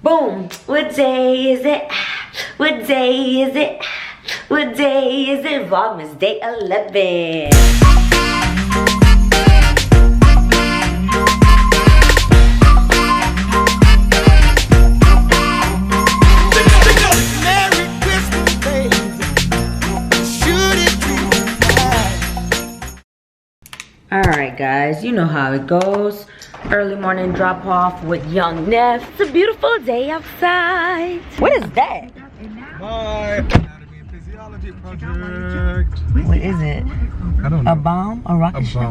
Boom. What day is it? What day is it? What day is it? Vlogmas day 11. Alright guys, you know how it goes. Early morning drop off with young Neff. It's a beautiful day outside. What is that? My anatomy and physiology project. What is it? I don't know. A bomb? A rocket ship? A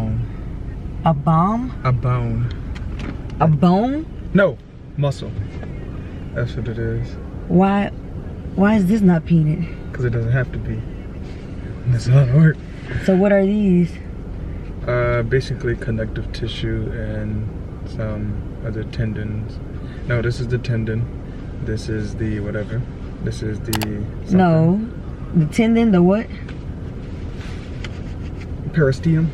A bone. bomb? A bone. A bone? No, muscle. That's what it is. Why is this not painted? Because it doesn't have to be. That's how it works. So what are these? Basically connective tissue and some other tendons. No, this is the tendon. This is the whatever. This is the something. No. The tendon, the what? Peristeum,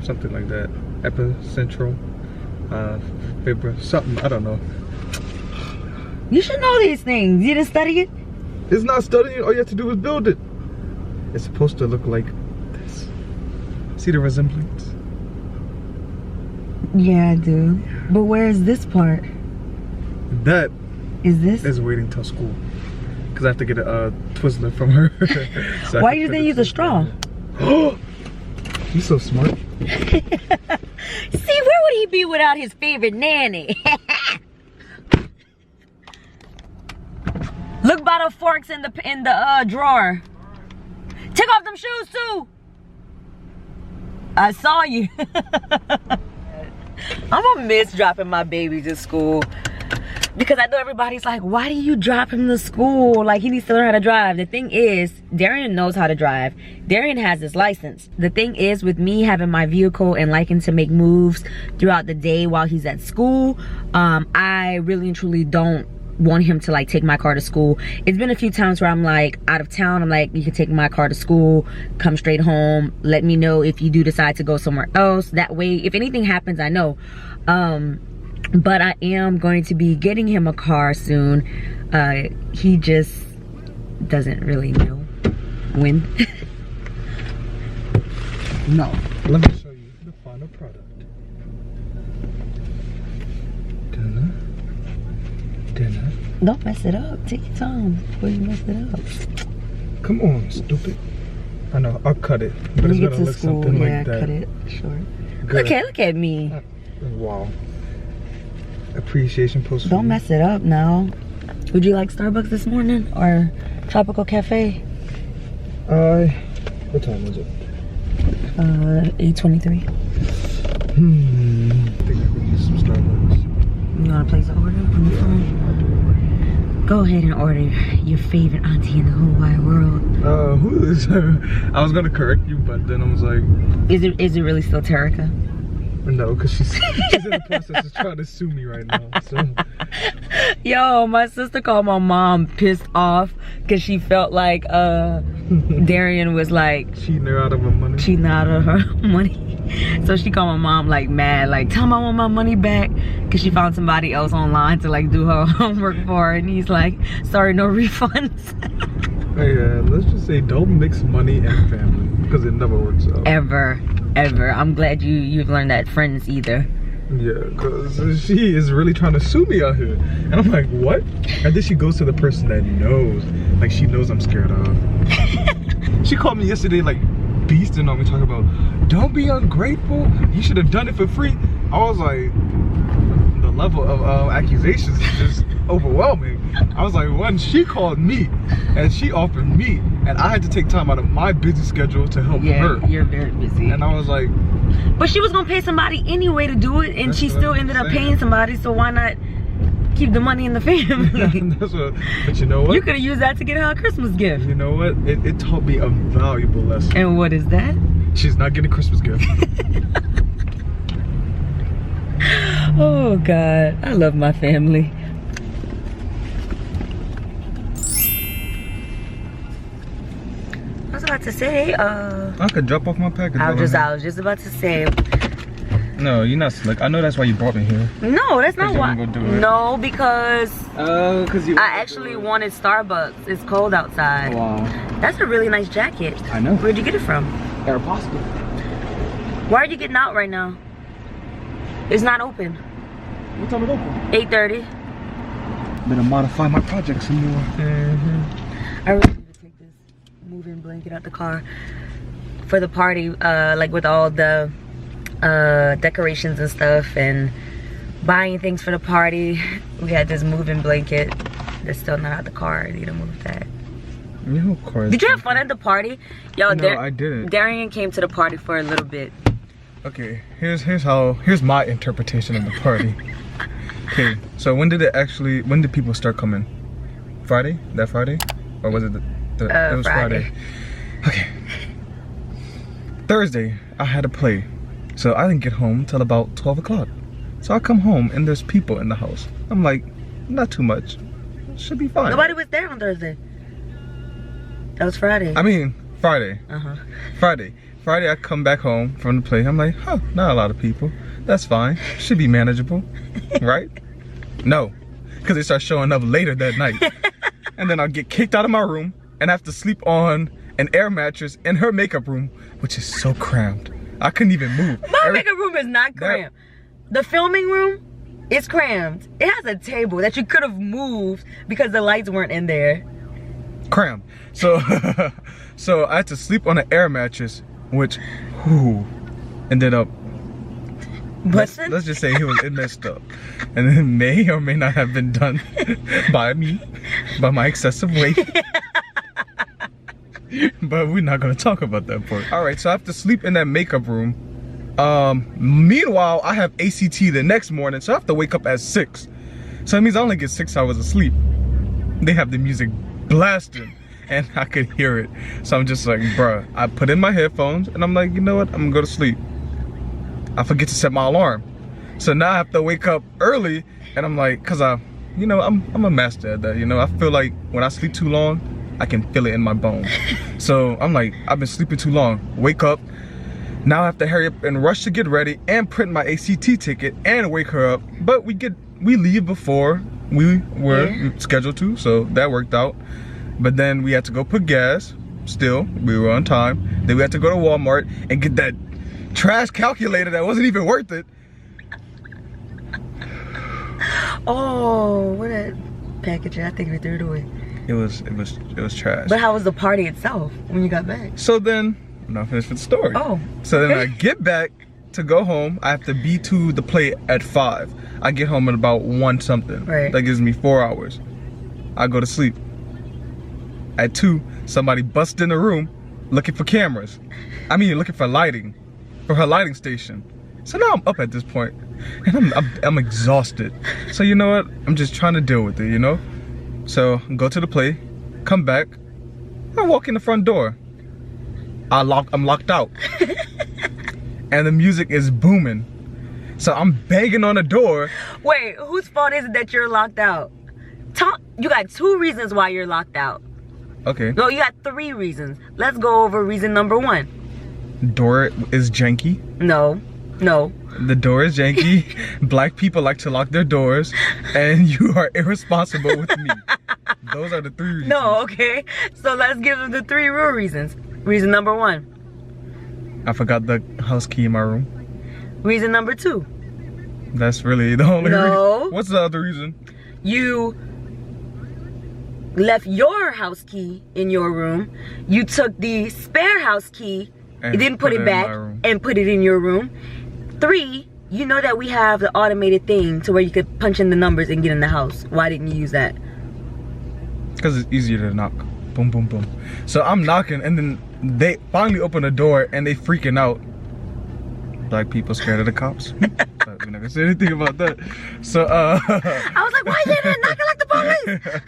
something like that. Epicentral, fibra, something, I don't know. You should know these things. You didn't study it? It's not studying, all you have to do is build it. It's supposed to look like this. See the resemblance? Yeah, I do. But where is this part? That is this? Is waiting till school. Because I have to get a Twizzler from her. So why you didn't use a straw? He's so smart. See, where would he be without his favorite nanny? Look by the forks in the drawer. Take off them shoes too. I saw you. I'm gonna miss dropping my baby to school. Because I know everybody's like, why do you drop him to school? Like, he needs to learn how to drive. The thing is, Darian knows how to drive. Darian has his license. The thing is, with me having my vehicle and liking to make moves throughout the day while he's at school, I really and truly don't want him to like take my car to school. It's been a few times where I'm like out of town. I'm like, you can take my car to school, come straight home. Let me know if you do decide to go somewhere else. That way, if anything happens, I know. But I am going to be getting him a car soon. He just doesn't really know when. No, let me show you the final product. Dinner. Don't mess it up. Take your time before you mess it up. Come on, stupid. I know, I'll cut it. But when it's you gonna get to look school, something yeah, like that. cut it short. Good. Look at me. Wow. Appreciation post. Don't mess it up now. Would you like Starbucks this morning or Tropical Cafe? What time was it? 8:23. I think I could use some Starbucks. You wanna place an order on the phone? Go ahead and order your favorite auntie in the whole wide world. Who is her? I was gonna correct you, but then I was like, Is it really still Terica? no, because she's in the process of trying to sue me right now. So. Yo, my sister called my mom pissed off because she felt like Darian was like Cheating her out of her money. So she called my mom like mad, like, tell me I want my money back, because she found somebody else online to like do her homework for her, and he's like, sorry, no refunds. Yeah, let's just say don't mix money and family, because it never works out. Ever. I'm glad you've learned that friends either. Yeah, because she is really trying to sue me out here. And I'm like, what? And then she goes to the person that knows. Like, she knows I'm scared of. She called me yesterday, like, beasting on me, talking about, don't be ungrateful. You should have done it for free. I was like, the level of accusations is just overwhelming. I was like, one, she called me, and she offered me, and I had to take time out of my busy schedule to help her. Yeah, you're very busy. And I was like... But she was gonna pay somebody anyway to do it, and she still ended up paying somebody, so why not keep the money in the family? But you know what? You could have used that to get her a Christmas gift. You know what? It taught me a valuable lesson. And what is that? She's not getting a Christmas gift. Oh God, I love my family. I was about to say, I could drop off my package. I was just about to say, No, you're not slick. I know that's why you brought me here. No, that's not why. Go do it. No, because because you. I actually wanted Starbucks. It's cold outside. Wow. That's a really nice jacket. I know. Where'd you get it from? Aeropostale. Why are you getting out right now? It's not open. What time is it open? 8:30. Better modify my project some more. I really need to take this moving blanket out the car for the party, like with all the decorations and stuff and buying things for the party. We had this moving blanket that's still not out the car. I need to move that. Yeah, of course. Did you have fun at the party? Yo, no, I didn't. Darian came to the party for a little bit. Okay, here's my interpretation of the party. Okay, so when did people start coming? Friday? That Friday? Or was it it was Friday. Okay. Thursday, I had to play. So I didn't get home till about 12 o'clock. So I come home and there's people in the house. I'm like, not too much. Should be fine. Nobody was there on Thursday. That was Friday. I mean, Friday. Friday I come back home from the play. I'm like, huh, not a lot of people. That's fine. Should be manageable. Right? No. Because they start showing up later that night. And then I'll get kicked out of my room and have to sleep on an air mattress in her makeup room, which is so crammed. I couldn't even move. My makeup room is not crammed. The filming room is crammed. It has a table that you could have moved because the lights weren't in there. Crammed. So, so I had to sleep on an air mattress, which ended up. Let's just say it messed up, and it may or may not have been done by me, by my excessive weight. But we're not gonna talk about that part. All right, so I have to sleep in that makeup room. Meanwhile, I have ACT the next morning, so I have to wake up at 6. So that means I only get 6 hours of sleep. They have the music blasting, and I could hear it. So I'm just like, bruh, I put in my headphones, and I'm like, you know what? I'm gonna go to sleep. I forget to set my alarm. So now I have to wake up early, and I'm like, cause I'm a master at that, I feel like when I sleep too long, I can feel it in my bones. So I'm like, I've been sleeping too long. Wake up. Now I have to hurry up and rush to get ready and print my ACT ticket and wake her up. But we leave before we were scheduled to, so that worked out. But then we had to go put gas. Still, we were on time. Then we had to go to Walmart and get that trash calculator that wasn't even worth it. Oh, what a package! I think we threw it away. It was trash. But how was the party itself when you got back? So then, I'm not finished with the story. Oh. So then I get back to go home. I have to be to the play at 5. I get home at about 1 something. Right. That gives me 4 hours. I go to sleep. At 2, somebody busts in the room looking for cameras. I mean, looking for lighting, for her lighting station. So now I'm up at this point, and I'm exhausted. So you know what? I'm just trying to deal with it, So go to the play, come back, I walk in the front door. I'm locked out. And the music is booming. So I'm banging on the door. Wait, whose fault is it that you're locked out? You got 2 reasons why you're locked out. Okay. No, you got 3 reasons. Let's go over reason number 1. Door is janky. No. The door is janky. Black people like to lock their doors, and you are irresponsible with me. Those are the 3 reasons. No, okay. So let's give them the 3 real reasons. Reason number 1. I forgot the house key in my room. Reason number 2. That's really the only reason. What's the other reason? You left your house key in your room. You took the spare house key, and didn't put it back, and put it in your room. 3, you know that we have the automated thing to where you could punch in the numbers and get in the house. Why didn't you use that? Because it's easier to knock. Boom, boom, boom. So I'm knocking, and then they finally open the door, and they freaking out. Black people scared of the cops. But we never say anything about that. So I was like, why you not knocking like the police?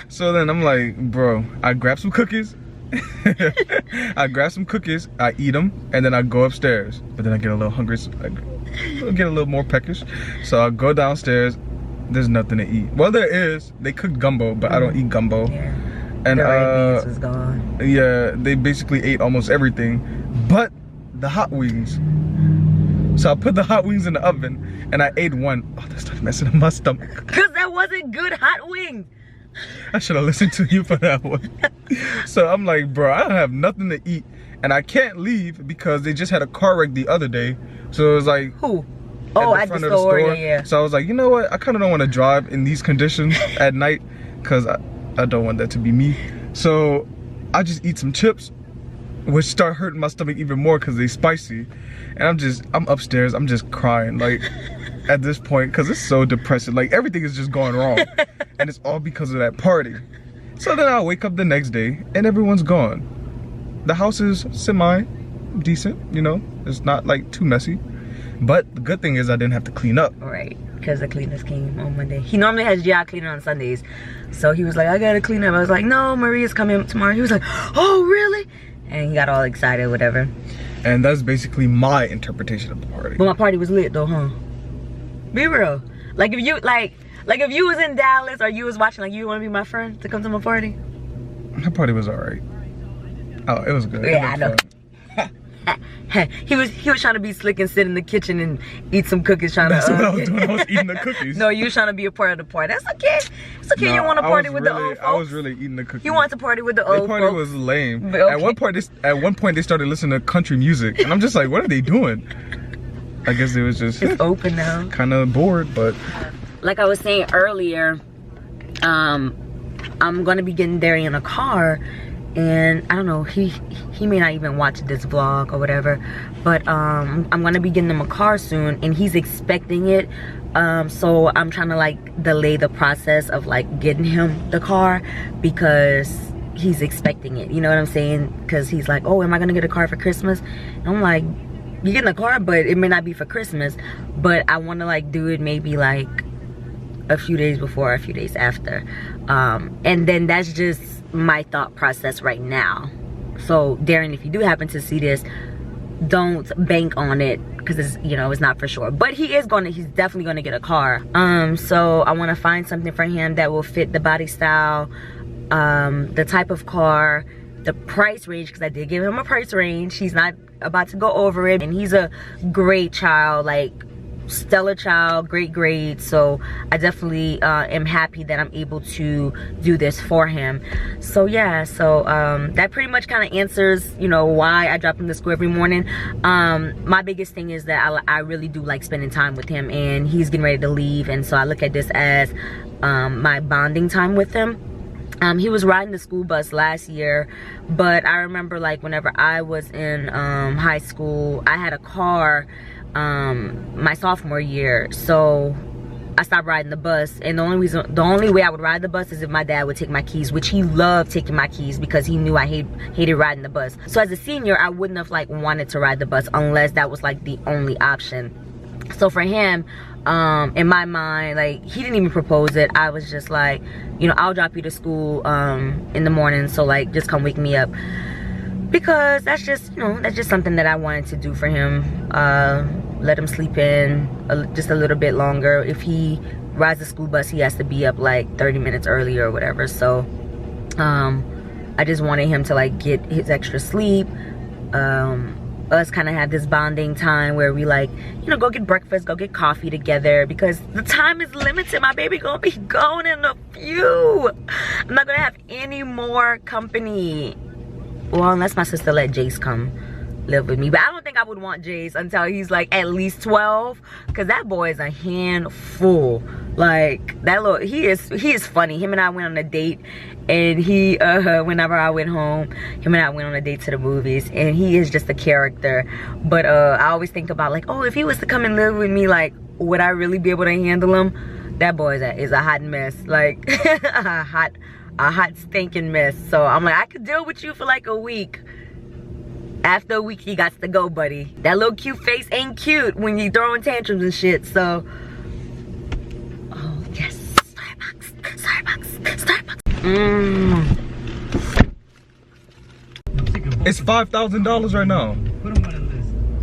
So then I'm like, bro, I grab some cookies. I grab some cookies, I eat them, and then I go upstairs. But then I get a little hungry, so I get a little more peckish. So I go downstairs. There's nothing to eat. Well, there is. They cook gumbo, but I don't eat gumbo. Yeah. And the red beans was gone. Yeah, they basically ate almost everything, but the hot wings. So I put the hot wings in the oven and I ate one. Oh, that started messing up my stomach. Cause that wasn't good hot wings. I should have listened to you for that one. So I'm like, bro, I don't have nothing to eat and I can't leave because they just had a car wreck the other day. So it was like, who? Oh, at the store. Yeah. So I was like, you know what? I kind of don't want to drive in these conditions at night because I don't want that to be me. So I just eat some chips, which start hurting my stomach even more because they spicy. And I'm upstairs, I'm just crying like at this point because it's so depressing. Like everything is just going wrong and it's all because of that party. So then I wake up the next day and everyone's gone. The house is semi-decent, you know, it's not like too messy. But the good thing is I didn't have to clean up. Right, because the cleaners came on Monday. He normally has GI cleaner on Sundays. So he was like, I gotta clean up. I was like, no, Maria's coming tomorrow. He was like, oh, really? And he got all excited, whatever. And that's basically my interpretation of the party. But my party was lit though, huh? Be real. Like if you if you was in Dallas or you was watching, like you want to be my friend to come to my party? My party was alright. Oh, it was good. Yeah, I know. he was trying to be slick and sit in the kitchen and eat some cookies. That's what I was doing. I was eating the cookies. No, you was trying to be a part of the party. That's okay. It's okay. Nah, you want to party with the old folks. I was really eating the cookies. You want to party with the old folks. The party was lame. Okay. At one point, they started listening to country music, and I'm just like, what are they doing? I guess it was just it's open now. Kind of bored, but like I was saying earlier, I'm gonna be getting Darian a car. And I don't know, he may not even watch this vlog or whatever, but I'm gonna be getting him a car soon and he's expecting it. So I'm trying to like delay the process of like getting him the car because he's expecting it, you know what I'm saying? Because he's like, oh, am I gonna get a car for Christmas? And I'm like, you're getting a car, but it may not be for Christmas. But I want to like do it maybe like a few days before, a few days after. And then that's just my thought process right now. So Darren, if you do happen to see this, don't bank on it because it's, you know, it's not for sure. But he's definitely gonna get a car. So I want to find something for him that will fit the body style, the type of car, the price range, because I did give him a price range. He's not about to go over it, and he's a great child, like stellar child, great grades. So I definitely am happy that I'm able to do this for him. So yeah, so that pretty much kind of answers, you know, why I drop him to school every morning. My biggest thing is that I really do like spending time with him, and he's getting ready to leave, and so I look at this as my bonding time with him. He was riding the school bus last year, but I remember like whenever I was in high school, I had a car my sophomore year, so I stopped riding the bus. And the only way I would ride the bus is if my dad would take my keys, which he loved taking my keys because he knew I hated riding the bus. So as a senior, I wouldn't have like wanted to ride the bus unless that was like the only option. So for him, in my mind, like, he didn't even propose it. I was just like, you know, I'll drop you to school in the morning, so like just come wake me up, because that's just, you know, that's just something that I wanted to do for him. Let him sleep in just a little bit longer. If he rides the school bus, he has to be up like 30 minutes early or whatever. So I just wanted him to like get his extra sleep, us kind of have this bonding time where we like, you know, go get breakfast, go get coffee together, because the time is limited. My baby gonna be gone in a few. I'm not gonna have any more company, well, unless my sister let Jace come live with me. But I don't think I would want Jace until he's like at least 12, because that boy is a handful. Like, that little, he is funny. Him and I went on a date, and he whenever I went home, him and I went on a date to the movies, and he is just a character. But I always think about like, oh, if he was to come and live with me, like, would I really be able to handle him? That boy is a hot mess, like a hot stinking mess. So I'm like, I could deal with you for like a week. After a week, he got to go, buddy. That little cute face ain't cute when you throwing tantrums and shit. So, oh yes, Starbucks. It's $5,000 right now.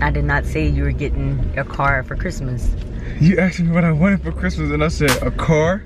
I did not say you were getting a car for Christmas. You asked me what I wanted for Christmas, and I said a car.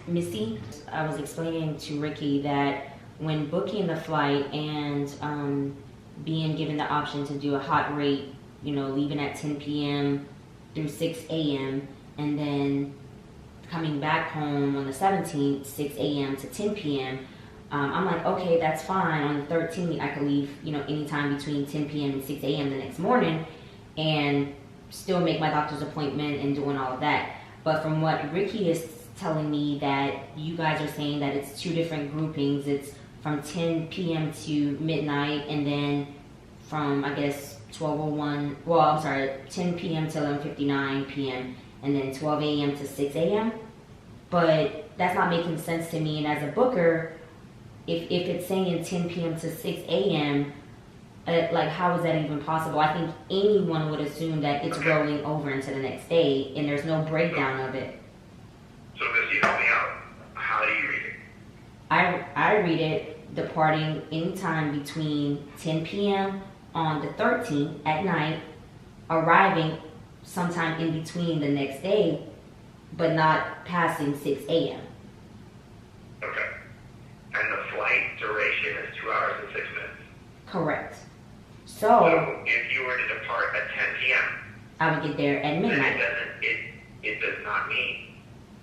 Missy. I was explaining to Ricky that when booking the flight and being given the option to do a hot rate, you know, leaving at 10 p.m. through 6 a.m. and then coming back home on the 17th, 6 a.m. to 10 p.m. I'm like, okay, that's fine. On the 13th, I could leave, you know, anytime between 10 p.m. and 6 a.m. the next morning and still make my doctor's appointment and doing all of that. But from what Ricky is telling me, that you guys are saying that it's two different groupings. It's from 10 p.m. to midnight, and then from, I guess, 12:01, well, I'm sorry, 10 p.m. to 11:59 p.m., and then 12 a.m. to 6 a.m. But that's not making sense to me. And as a booker, if it's saying 10 p.m. to 6 a.m., like, how is that even possible? I think anyone would assume that it's rolling over into the next day, and there's no breakdown of it. So, Missy, help me out. How do you read it? I read it departing anytime between 10 p.m. on the 13th at night, arriving sometime in between the next day, but not passing 6 a.m. Okay. And the flight duration is 2 hours and 6 minutes? Correct. So if you were to depart at 10 p.m., I would get there at midnight. Then it does not mean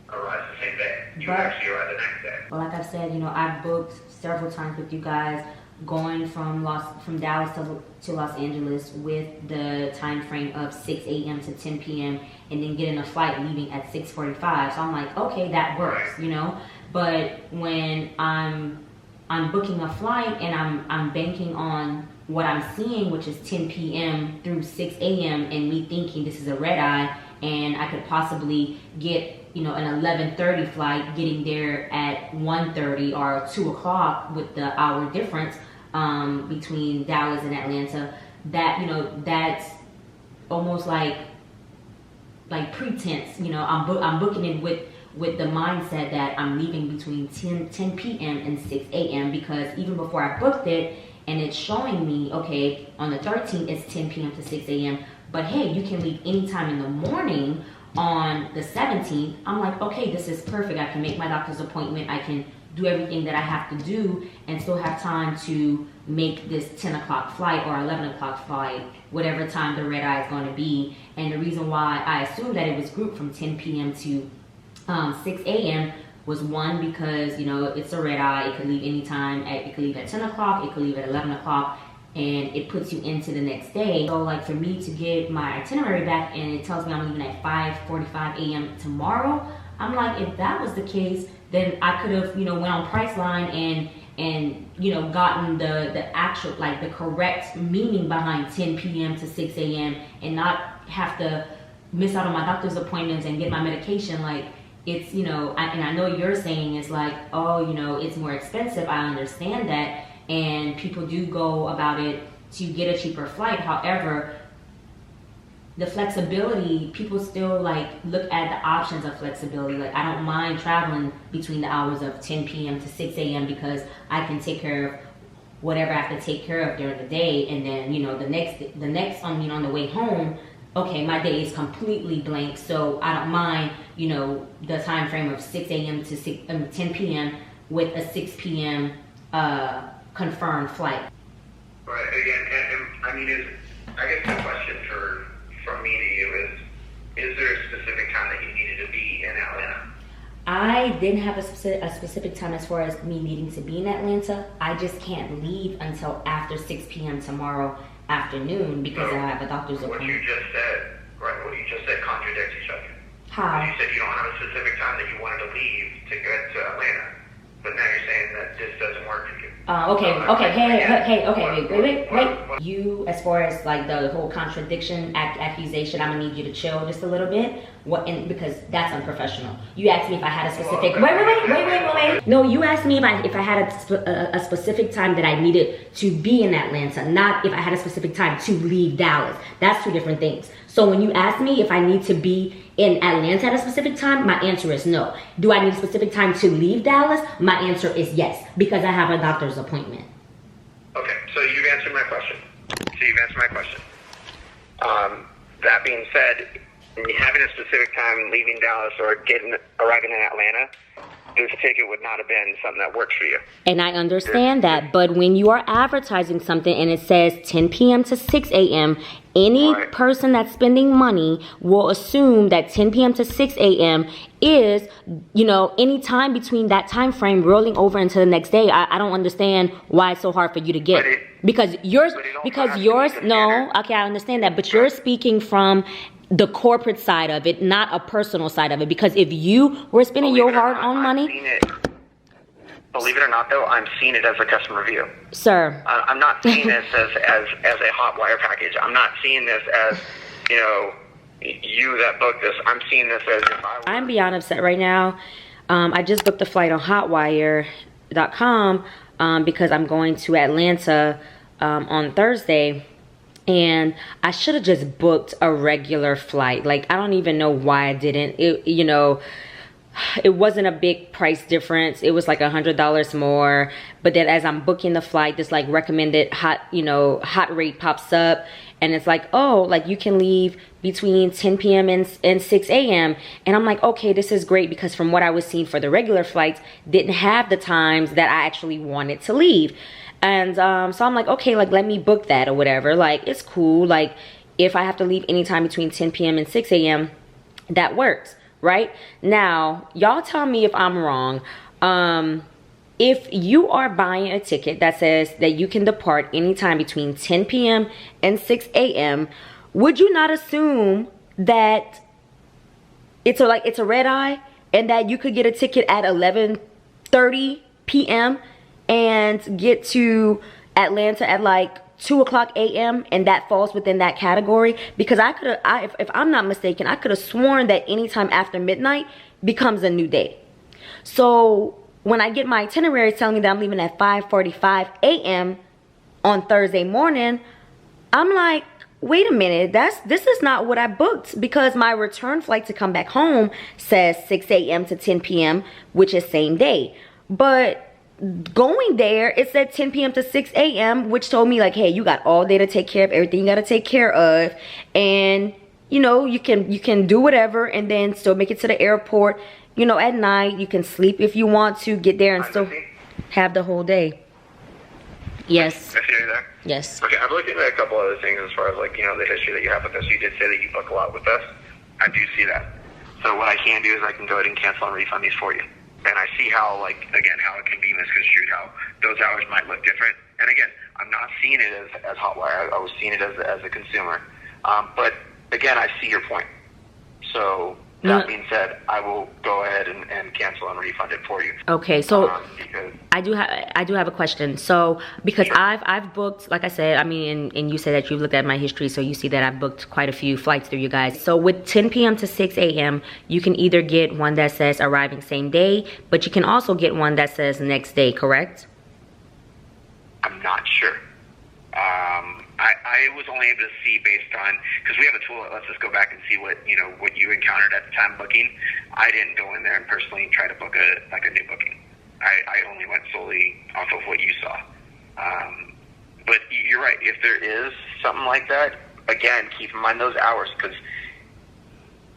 arrive the same day. You actually arrive the next day. Well, like I said, you know, I've booked several times with you guys going from Dallas to Los Angeles with the time frame of 6 a.m. to 10 p.m. and then getting a flight leaving at 6:45. So I'm like, okay, that works, you know. But when I'm booking a flight and I'm banking on what I'm seeing, which is 10 p.m. through 6 a.m. and me thinking this is a red eye and I could possibly get, you know, an 11:30 flight, getting there at 1:30 or 2 o'clock with the hour difference between Dallas and Atlanta, that, you know, that's almost like pretense. You know, I'm booking it with the mindset that I'm leaving between 10 p.m. and 6 a.m. because even before I booked it, and it's showing me, okay, on the 13th it's 10 p.m. to 6 a.m. But hey, you can leave anytime in the morning on the 17th. I'm like, okay, this is perfect. I can make my doctor's appointment. I can do everything that I have to do and still have time to make this 10 o'clock flight or 11 o'clock flight, whatever time the red eye is going to be. And the reason why I assumed that it was grouped from 10 p.m. to 6 a.m. was, one, because, you know, it's a red eye. It could leave anytime. It could leave at 10 o'clock. It could leave at 11 o'clock. And it puts you into the next day. So, like, for me to get my itinerary back and it tells me I'm leaving at 5:45 a.m. tomorrow, I'm like, if that was the case, then I could have, you know, went on Priceline and you know, gotten the actual, like, the correct meaning behind 10 p.m. to 6 a.m. and not have to miss out on my doctor's appointments and get my medication. Like, it's, you know, and I know you're saying it's like, oh, you know, it's more expensive. I understand that. And people do go about it to get a cheaper flight. However, the flexibility, people still, like, look at the options of flexibility. Like, I don't mind traveling between the hours of 10 p.m. to 6 a.m. because I can take care of whatever I have to take care of during the day. And then, you know, the next on the way home, okay, my day is completely blank. So I don't mind, you know, the time frame of 6 a.m. to 10 p.m. with a 6 p.m. Confirmed flight. Right. Again, and I mean, I guess the question from me to you is there a specific time that you needed to be in Atlanta? I didn't have a specific time as far as me needing to be in Atlanta. I just can't leave until after 6 p.m. tomorrow afternoon because I have a doctor's appointment. What you just said contradicts each other. How? You said you don't have a specific time that you wanted to leave to get to Atlanta, but now you're saying that this doesn't work for you. Wait. You, as far as, like, the whole contradiction accusation, I'm gonna need you to chill just a little bit. Because that's unprofessional. You asked me if I had a specific. Wait. No, you asked me if I had a specific time that I needed to be in Atlanta, not if I had a specific time to leave Dallas. That's two different things. So when you ask me if I need to be in Atlanta at a specific time, my answer is no. Do I need a specific time to leave Dallas? My answer is yes, because I have a doctor's appointment. Okay, so you've answered my question. That being said, having a specific time leaving Dallas or arriving in Atlanta this ticket would not have been something that works for you. And I understand that, but when you are advertising something and it says 10 p.m. to 6 a.m., any person that's spending money will assume that 10 p.m. to 6 a.m. is, you know, any time between that time frame rolling over into the next day. I don't understand why it's so hard for you to get. Because yours, no, okay, I understand that, but you're speaking from the corporate side of it, not a personal side of it. Because if you were spending your hard-earned money, believe it or not, though, I'm seeing it as a customer review. Sir. I'm not seeing this as a hot wire package. I'm not seeing this as, you know, you that booked this. I'm seeing this as if I were... I'm beyond upset right now. I just booked a flight on hotwire.com because I'm going to Atlanta on Thursday. And I should have just booked a regular flight. Like, I don't even know why I didn't. You know... It wasn't a big price difference. It was like $100 more. But then as I'm booking the flight, this like recommended hot rate pops up. And it's like, oh, like you can leave between 10 p.m. and 6 a.m. And I'm like, okay, this is great, because from what I was seeing for the regular flights, didn't have the times that I actually wanted to leave. And so I'm like, okay, like let me book that or whatever. Like, it's cool. Like, if I have to leave anytime between 10 p.m. and 6 a.m., that works. Right now, y'all tell me if I'm wrong. If you are buying a ticket that says that you can depart anytime between 10 p.m. and 6 a.m., would you not assume that it's a red eye and that you could get a ticket at 11:30 p.m. and get to Atlanta at like 2 o'clock a.m. and that falls within that category? Because if I'm not mistaken, I could have sworn that anytime after midnight becomes a new day. So when I get my itinerary telling me that I'm leaving at 5:45 a.m. on Thursday morning, I'm like, wait a minute, this is not what I booked, because my return flight to come back home says 6 a.m. to 10 p.m., which is same day. But going there, it said 10 p.m. to 6 a.m., which told me like, hey, you got all day to take care of everything you got to take care of, and you know, you can do whatever and then still make it to the airport, you know, at night. You can sleep if you want to, get there and still have the whole day. Yes. I see you there. Yes. Okay, I'm looking at a couple other things as far as like, you know, the history that you have with us. You did say that you book a lot with us. I do see that. So what I can do is I can go ahead and cancel and refund these for you. And I see how, like, again, how it can be misconstrued, how those hours might look different. And again, I'm not seeing it as hotwire. I was seeing it as a consumer. But again, I see your point. So that being said, I will go ahead and cancel and refund it for you. Okay, so I do have a question. So because I've booked, like I said, I mean, and you said that you've looked at my history, so you see that I've booked quite a few flights through you guys. So with 10 p.m. to 6 a.m., you can either get one that says arriving same day, but you can also get one that says next day, correct? I'm not sure. I was only able to see based on, because we have a tool that lets us go back and see what you encountered at the time booking. I didn't go in there and personally try to book a new booking. I only went solely off of what you saw. But you're right. If there is something like that, again, keep in mind those hours, because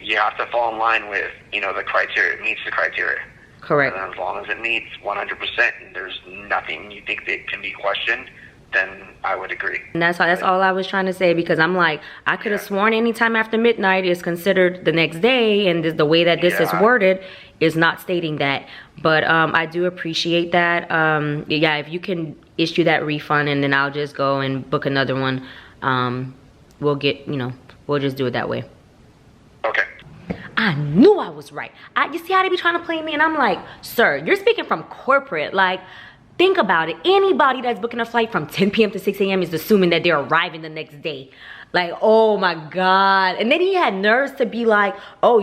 you have to fall in line with, the criteria. It meets the criteria. Correct. And as long as it meets 100% and there's nothing you think that can be questioned, then I would agree. And that's all I was trying to say, because I'm like, I could have sworn anytime after midnight is considered the next day, and the way that this is worded is not stating that. But I do appreciate that. Yeah, if you can issue that refund, and then I'll just go and book another one. We'll just do it that way. Okay. I knew I was right. You see how they be trying to play me? And I'm like, sir, you're speaking from corporate. Like, think about it. Anybody that's booking a flight from 10 p.m. to 6 a.m. is assuming that they're arriving the next day. Like, oh my God. And then he had nerves to be like, oh,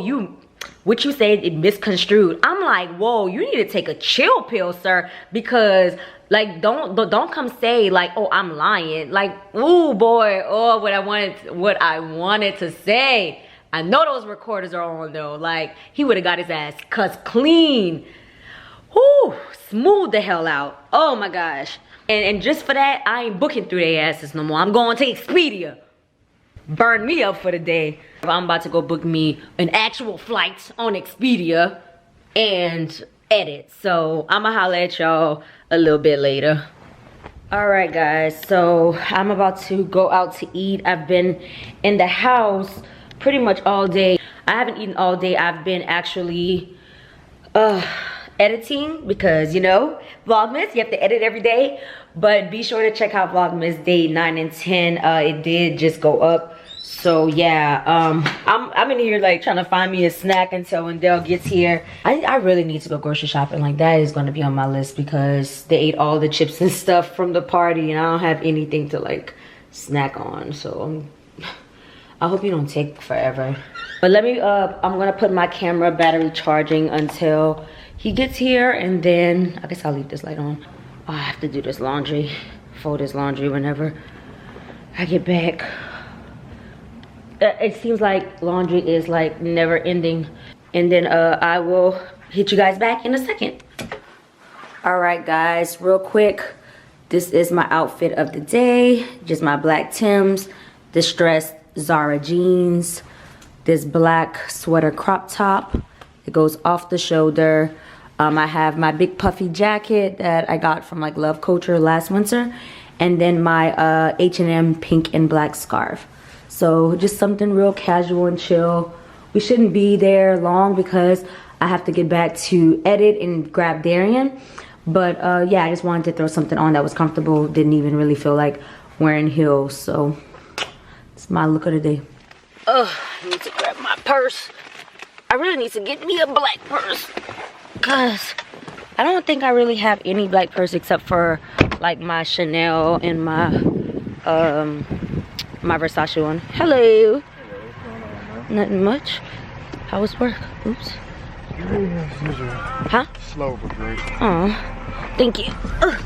what you said, it misconstrued. I'm like, whoa, you need to take a chill pill, sir. Because, like, don't come say, like, oh, I'm lying. Like, ooh, boy, oh, what I wanted to say. I know those recorders are on, though. Like, he would have got his ass cussed clean. Whoo, smooth the hell out. Oh my gosh. And just for that, I ain't booking through their asses no more. I'm going to Expedia. Burn me up for the day. I'm about to go book me an actual flight on Expedia. And edit. So I'ma holler at y'all a little bit later. All right, guys, so I'm about to go out to eat. I've been in the house pretty much all day. I haven't eaten all day. I've been actually editing because, you know, Vlogmas, you have to edit every day. But be sure to check out Vlogmas day 9 and 10. It did just go up. So yeah, I'm in here like trying to find me a snack until when Dale gets here. I really need to go grocery shopping. Like, that is going to be on my list because they ate all the chips and stuff from the party and I don't have anything to like snack on. So I hope you don't take forever. But let me I'm gonna put my camera battery charging until he gets here, and then I guess I'll leave this light on. I have to do this laundry, fold this laundry whenever I get back. It seems like laundry is like never ending. And then I will hit you guys back in a second. All right, guys, real quick. This is my outfit of the day. Just my black Timbs, distressed Zara jeans, this black sweater crop top. It goes off the shoulder. I have my big puffy jacket that I got from like Love Culture last winter. And then my H&M pink and black scarf. So just something real casual and chill. We shouldn't be there long because I have to get back to edit and grab Darian. But yeah, I just wanted to throw something on that was comfortable. Didn't even really feel like wearing heels. So it's my look of the day. Ugh, I need to grab my purse. I really need to get me a black purse. Cause I don't think I really have any black purse except for like my Chanel and my my Versace one. Hello. Nothing much. How was work? Oops. Huh? Slow but great. Oh, thank you. Ugh.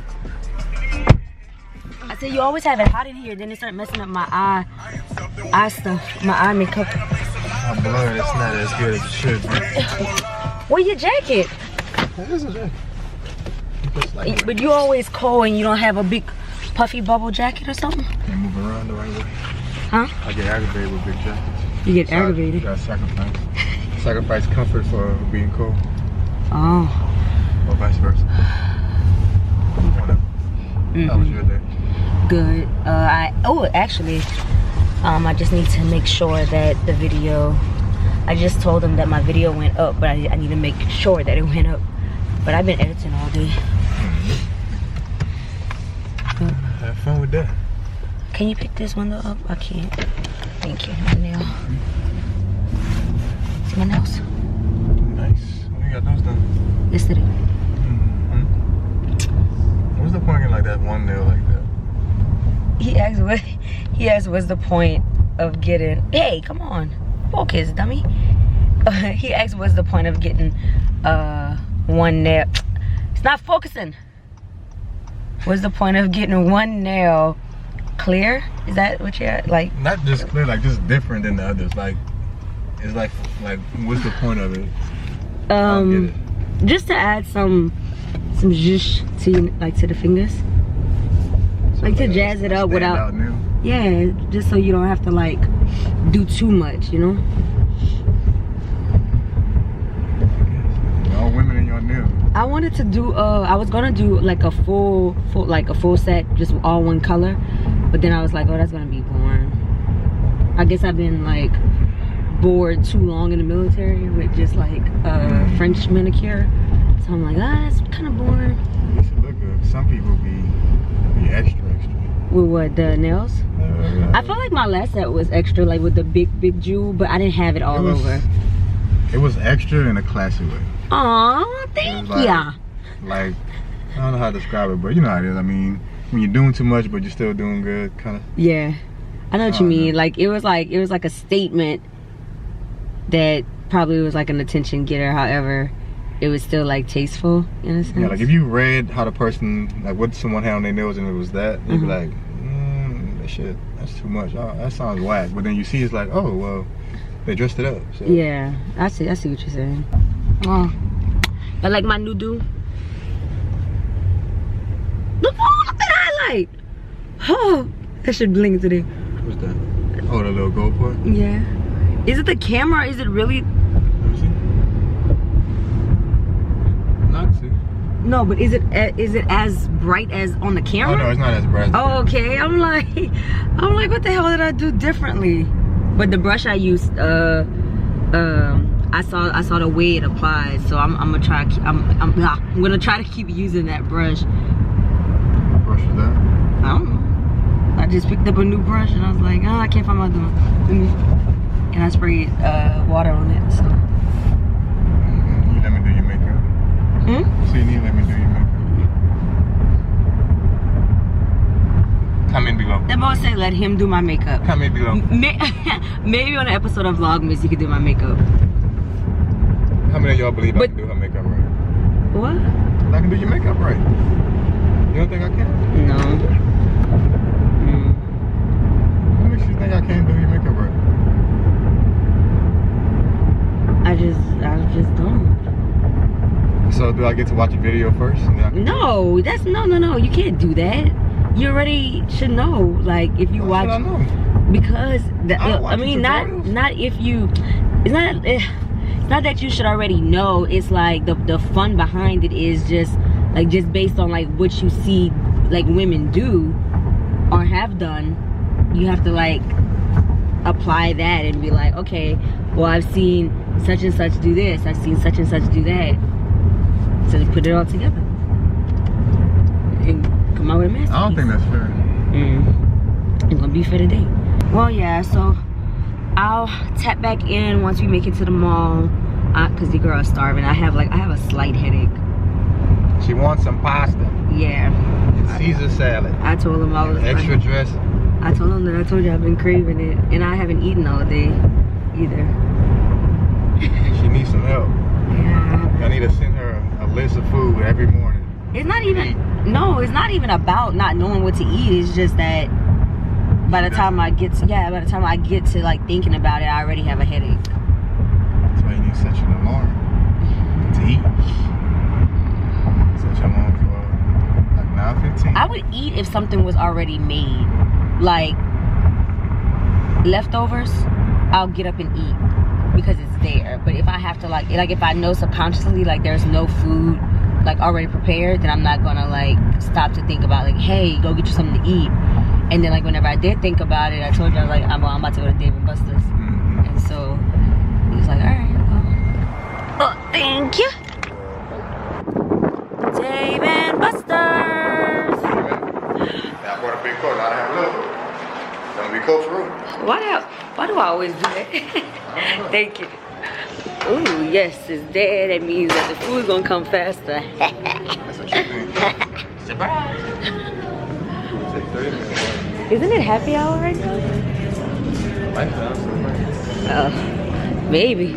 I said you always have it hot in here, then it start messing up my eye stuff, my eye makeup. My blood is not as good as it should be. Where your jacket? That is a jacket. Like, but you always cold and you don't have a big puffy bubble jacket or something? I move around the right way. Huh? I get aggravated with big jackets. You get aggravated? You gotta sacrifice. Sacrifice comfort for being cold. Oh. Or vice versa. Whatever. How was your day? Good. Actually, I just need to make sure that the video, I just told them that my video went up, but I need to make sure that it went up. But I've been editing all day. Have fun with that. Can you pick this window up? I can't. Thank you. My nail. See my nails? Nice. When you got those done? Yesterday. What's the point of like that one nail like that? He asked what's the point of getting, hey, come on, focus, dummy. He asked what's the point of getting one nail. It's not focusing. What's the point of getting one nail clear? Is that what you're like? Not just clear, like just different than the others. Like it's like what's the point of it? I don't get it. Just to add some zhuzh to the fingers. So like to jazz it up without, yeah, just so you don't have to like do too much, you know. All women in your nails. I wanted to do I was gonna do like a full set, just all one color, but then I was like, oh, that's gonna be boring. I guess I've been like bored too long in the military with just like French manicure, so I'm like, that's kind of boring. You should look good. Some people be extra. With what, the nails? I feel like my last set was extra, like with the big jewel, but I didn't have it all over. It was extra in a classy way. Aw, thank ya. Like, I don't know how to describe it, but you know how it is. I mean, when you're doing too much, but you're still doing good, kind of. Yeah, I know what you mean. Like it was like a statement that probably was like an attention getter. However, it was still like tasteful in a sense. Yeah, like if you read how the person, like what someone had on their nails and it was that, you'd be like, that shit, that's too much. Oh, that sounds whack. But then you see, it's like, oh well, they dressed it up. So. Yeah, I see what you're saying. Oh, but like my new do. Look at the highlight. Oh, that should blink today. What's that? Oh, the little gold part? Yeah. Is it the camera? Is it really? Let me see. No, No, but is it as bright as on the camera? Oh no, it's not as bright. Oh, okay. I'm like, what the hell did I do differently? But the brush I used, I saw the way it applies, so I'm gonna try. I'm gonna try to keep using that brush. What brush is that? I don't know. I just picked up a new brush and I was like, I can't find my other one. And I sprayed water on it. So. You let me do your makeup. So you need to let me do your makeup. Comment below. That boy said let him do my makeup. Comment below. Maybe on an episode of Vlogmas you could do my makeup. How many of y'all believe I can do her makeup right? What? I can do your makeup right. You don't think I can? No. What makes you think I can't do your makeup right? I just don't. So do I get to watch a video first? And then I can No, that's no. You can't do that. You already should know. Like if you watch. I know. Because I mean, not if you. It's not that you should already know. It's like the fun behind it is just based on like what you see like women do or have done. You have to like apply that and be like, okay, well I've seen such and such do this, I've seen such and such do that. So to put it all together and come out with a masterpiece. I don't think that's fair. It's gonna be fair today. Well, yeah, so I'll tap back in once we make it to the mall, cause the girl is starving. I have a slight headache. She wants some pasta. Yeah. And Caesar salad. I told him I was extra dressing. I told him that I told you I've been craving it, and I haven't eaten all day either. She needs some help. Yeah. I need to send her a list of food every morning. It's not even. No, it's not even about not knowing what to eat. It's just that by the time I get to like thinking about it, I already have a headache. That's why you need to set your alarm to eat. Set your alarm for like 9:15. I would eat if something was already made, like leftovers. I'll get up and eat because it's there. But if I have to like if I know subconsciously like there's no food like already prepared, then I'm not gonna like stop to think about like, hey, go get you something to eat. And then like whenever I did think about it, I told you I was like, I'm about to go to Dave & Buster's. And so he was like, all right, I'll go. Oh, thank you. Dave & Buster's. Yeah, I bought a big coat, now I have a little. It's gonna be cold for room. Why do I always do that? Thank you. Ooh, yes, it's there. That means that the food's gonna come faster. That's what you think. Surprise! It'll take 30 minutes. Isn't it happy hour right now? Right now, Oh, maybe.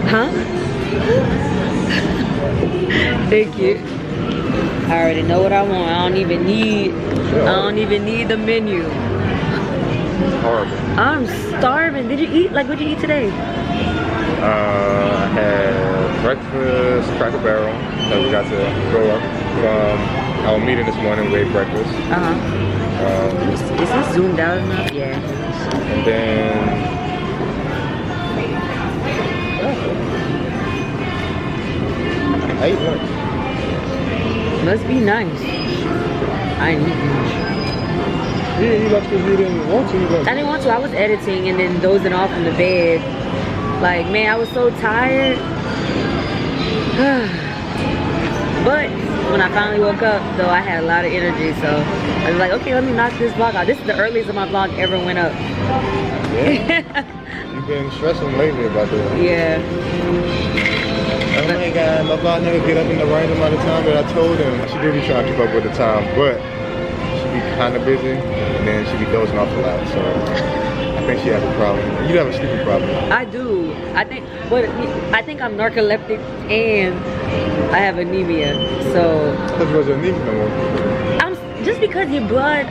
Huh? Thank you. I already know what I want. I don't even need the menu. Horrible. I'm starving. Did you eat? Like, what'd you eat today? I had breakfast, Cracker Barrel that we got to go up from our meeting this morning. We ate breakfast. Is this zoomed out enough? Yeah. And then I ate lunch. Must be nice. I ain't eating much. Yeah, you left because you didn't want to. I didn't want to. I was editing and then dozing off in the bed. Like, man, I was so tired. But when I finally woke up, though, I had a lot of energy. So I was like, okay, let me knock this vlog out. This is the earliest of my vlog ever went up. Yeah. You've been stressing lately about that. Yeah. Oh my God, my vlog never get up in the right amount of time that I told him. She do be trying to keep up with the time, but she be kind of busy, and then she be dozing off a lot, so I think she has a problem. You have a sleeping problem. I do. I think I'm narcoleptic and I have anemia, so. Because it was anemia no more. Just because your blood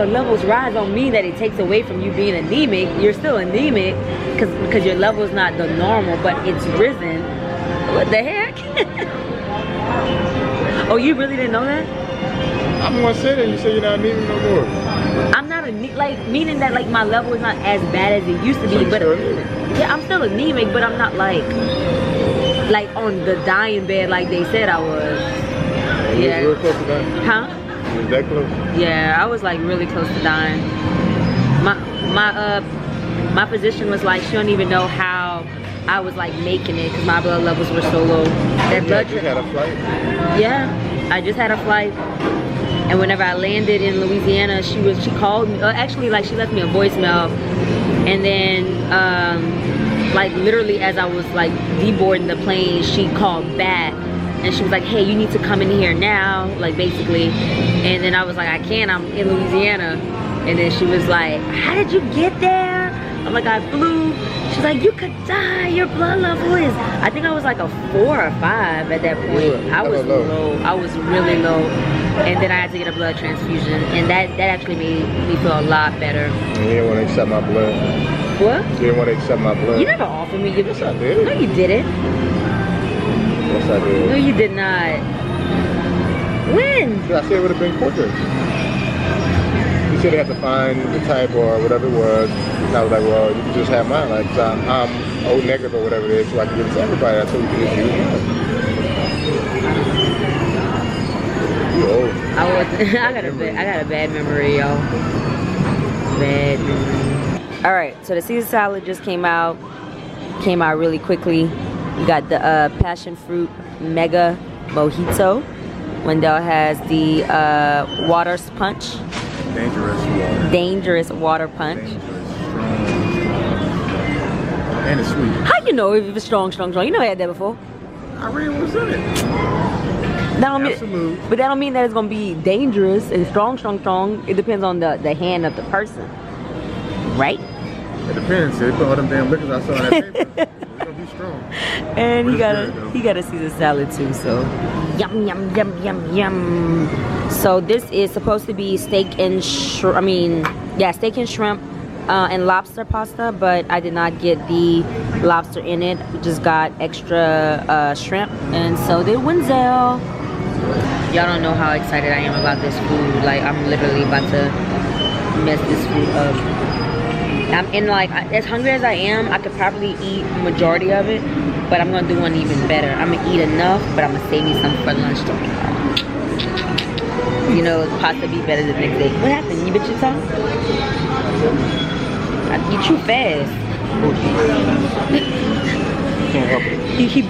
levels rise don't mean that it takes away from you being anemic. You're still anemic because your level's not the normal, but it's risen. What the heck? Oh, you really didn't know that? I'm the one saying that. You say you're not anemic no more. I'm not meaning that like my level is not as bad as it used to be. So but still anemic? Yeah, I'm still anemic, but I'm not like like on the dying bed like they said I was. Yeah. You were close to dying? Huh? You was that close? Yeah, I was like really close to dying. My physician was like, she don't even know how I was like making it because my blood levels were so low. That blood just had a flight? Yeah, I just had a flight. And whenever I landed in Louisiana, she called me, actually like she left me a voicemail. And then like literally as I was like deboarding the plane, she called back and she was like, hey, you need to come in here now, like basically. And then I was like, I can't, I'm in Louisiana. And then she was like, how did you get there? I'm like, I flew. She's like, you could die, your blood level is, I think I was like a 4 or 5 at that point. I was low, I was really low. And then I had to get a blood transfusion. And that actually made me feel a lot better. And you didn't want to accept my blood? What? You didn't want to accept my blood? You never offered me your blood. Yes, I did. No, you didn't. Yes, I did. No, you did not. When? I said it would have been quicker. You said they had to find the type or whatever it was. And I was like, well, you can just have mine. Like, I'm O negative or whatever it is, so I can give it to everybody. I told you to just use mine. You old. I got a bad memory, y'all. Bad memory. All right, so the Caesar salad just came out really quickly. You got the passion fruit mega mojito. Wendell has the water punch. Dangerous water punch. And it's sweet. How you know if it's strong? You know I had that before. I read what was in it. That don't Absolute. But that don't mean that it's gonna be dangerous and strong. It depends on the hand of the person, right? It depends. They put all them damn liquors I saw on that paper. It's gonna be strong. And he got a Caesar salad too. So yum yum yum yum yum. So this is supposed to be steak and shrimp and lobster pasta, but I did not get the lobster in it. We just got extra shrimp, and so did Wenzel. Y'all don't know how excited I am about this food. Like, I'm literally about to mess this food up. I'm in, like, as hungry as I am, I could probably eat majority of it, but I'm gonna do one even better. I'm gonna eat enough, but I'm gonna save me some for lunch tomorrow. You know, pasta be better the next day. What happened? You bit your tongue? You chew fast. Can't help it. He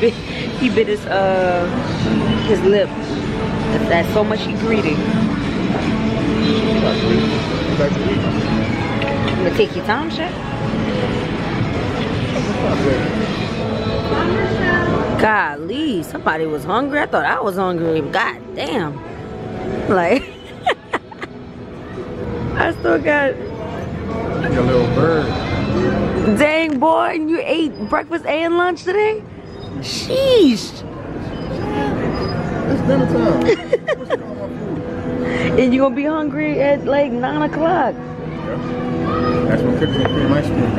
bit his lip. That's so much he's greeting. I'm gonna take your time, chef. Golly, somebody was hungry. I thought I was hungry. God damn. Like, I still got. Your little bird. Dang, boy, and you ate breakfast and lunch today? Sheesh. It's dinner time. And you gonna be hungry at like 9 o'clock. That's when cookies and cream ice cream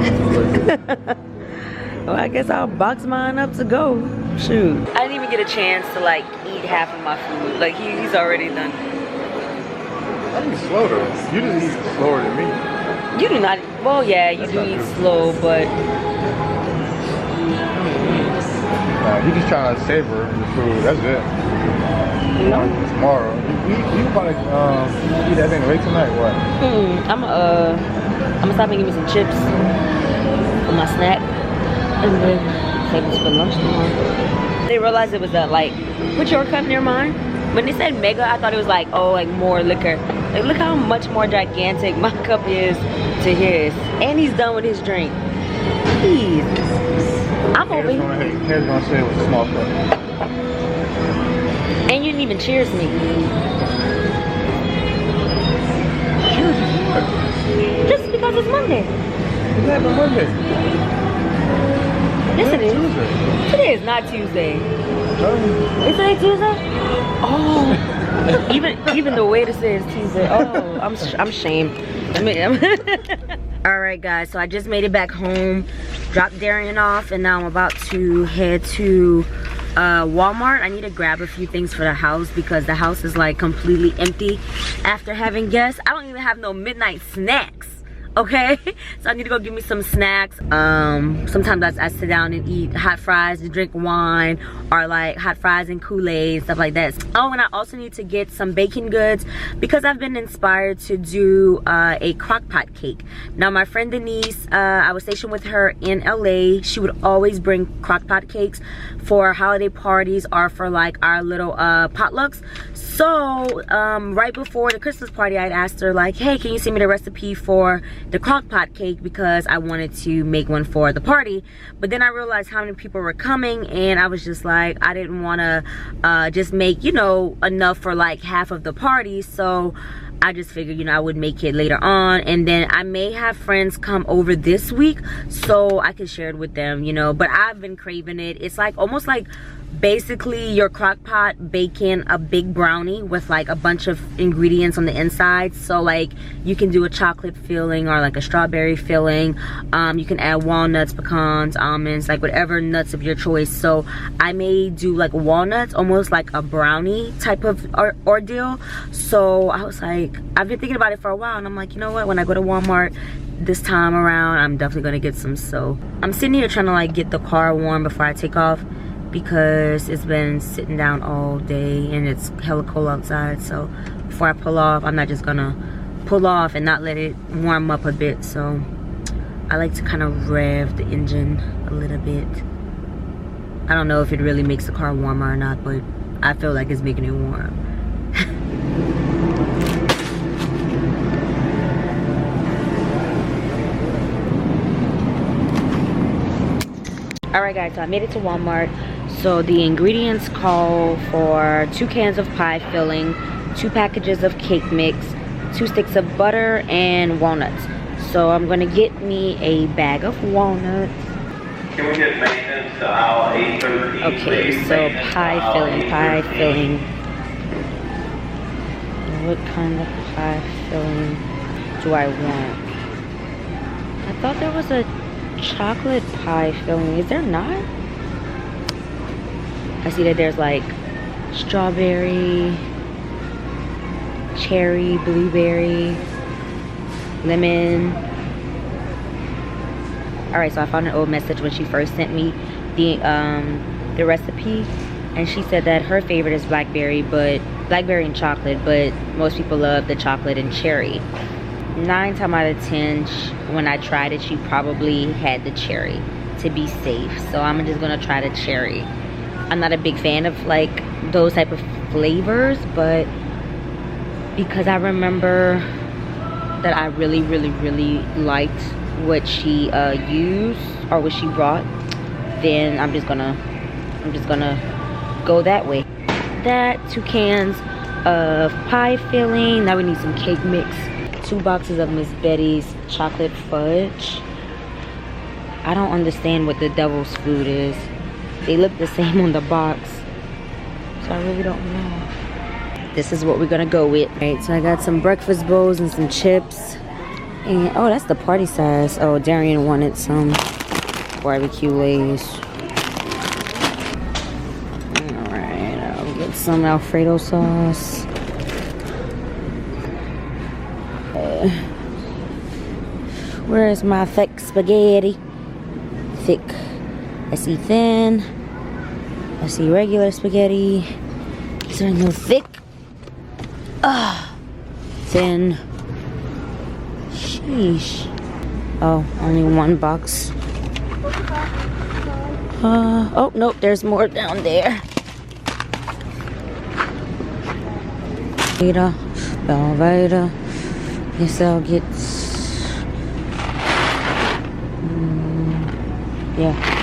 comes. Well, I guess I'll box mine up to go. Shoot. I didn't even get a chance to like eat half of my food. Like he's already done. I eat slow though. You just eat slower than me. You do not. Well, yeah, you do eat slow, but You just trying to savor the food. That's it. no. Tomorrow, you probably eat that thing late tonight. What? I'm gonna stop and give me some chips for my snack, and then save this for lunch tomorrow. They realized it was like put your cup near mine. When they said mega, I thought it was like, oh, like more liquor. Like, look how much more gigantic my cup is to his. And he's done with his drink. Please. I'm over here. Here's gonna say it was a small cup. And you didn't even cheers me. Cheers. Just because it's Monday. It's not Monday. Yes, it is. Tuesday. Today is not Tuesday. Is today Tuesday? Oh, even the way to say it's Tuesday. Oh, I'm shamed. All right, guys. So I just made it back home, dropped Darian off, and now I'm about to head to Walmart. I need to grab a few things for the house because the house is like completely empty after having guests. I don't even have no midnight snacks. okay? So I need to go get me some snacks. Sometimes I sit down and eat hot fries and drink wine, or like hot fries and Kool-Aid, stuff like that. Oh, and I also need to get some baking goods because I've been inspired to do a crock pot cake. Now my friend Denise, I was stationed with her in LA. She would always bring crock pot cakes for holiday parties or for like our little potlucks. So right before the Christmas party, I'd asked her like, hey, can you send me the recipe for the crock pot cake, because I wanted to make one for the party. But then I realized how many people were coming, and I was just like, I didn't want to just make, you know, enough for like half of the party. So I just figured, you know, I would make it later on, and then I may have friends come over this week so I can share it with them, you know. But I've been craving it. It's like almost like basically your crock pot baking a big brownie with like a bunch of ingredients on the inside. So like you can do a chocolate filling or like a strawberry filling. You can add walnuts, pecans, almonds, like whatever nuts of your choice. So I may do like walnuts, almost like a brownie type of ordeal. So I was like, I've been thinking about it for a while, and I'm like, you know what, when I go to Walmart this time around, I'm definitely gonna get some. So I'm sitting here trying to like get the car warm before I take off, because it's been sitting down all day and it's hella cold outside. So before I pull off, I'm not just gonna pull off and not let it warm up a bit. So I like to kind of rev the engine a little bit. I don't know if it really makes the car warmer or not, but I feel like it's making it warm. Alright guys, so I made it to Walmart. So the ingredients call for 2 cans of pie filling, 2 packages of cake mix, 2 sticks of butter, and walnuts. So I'm gonna get me a bag of walnuts. Can we get maintenance to aisle 813? Okay, so pie filling. What kind of pie filling do I want? I thought there was a chocolate pie filling. Is there not? I see that there's like strawberry, cherry, blueberry, lemon. Alright, so I found an old message when she first sent me the recipe, and she said that her favorite is blackberry and chocolate, but most people love the chocolate and cherry. 9 times out of 10, when I tried it, she probably had the cherry to be safe. So I'm just gonna try the cherry. I'm not a big fan of like those type of flavors, but because I remember that I really liked what she used or what she brought, then I'm just gonna go that way. That 2 cans of pie filling. Now we need some cake mix. 2 boxes of Miss Betty's chocolate fudge. I don't understand what the devil's food is. They look the same on the box, so I really don't know. This is what we're gonna go with. Alright, so I got some breakfast bowls and some chips. And oh, that's the party size. Oh, Darian wanted some barbecue lays. Alright, I'll get some Alfredo sauce. Where is my thick spaghetti? Thick. I see thin. I see regular spaghetti. Is there no thick? Thin. Sheesh. Oh, only 1 box. Oh, nope, there's more down there. Velveeta. Guess I'll get... yeah.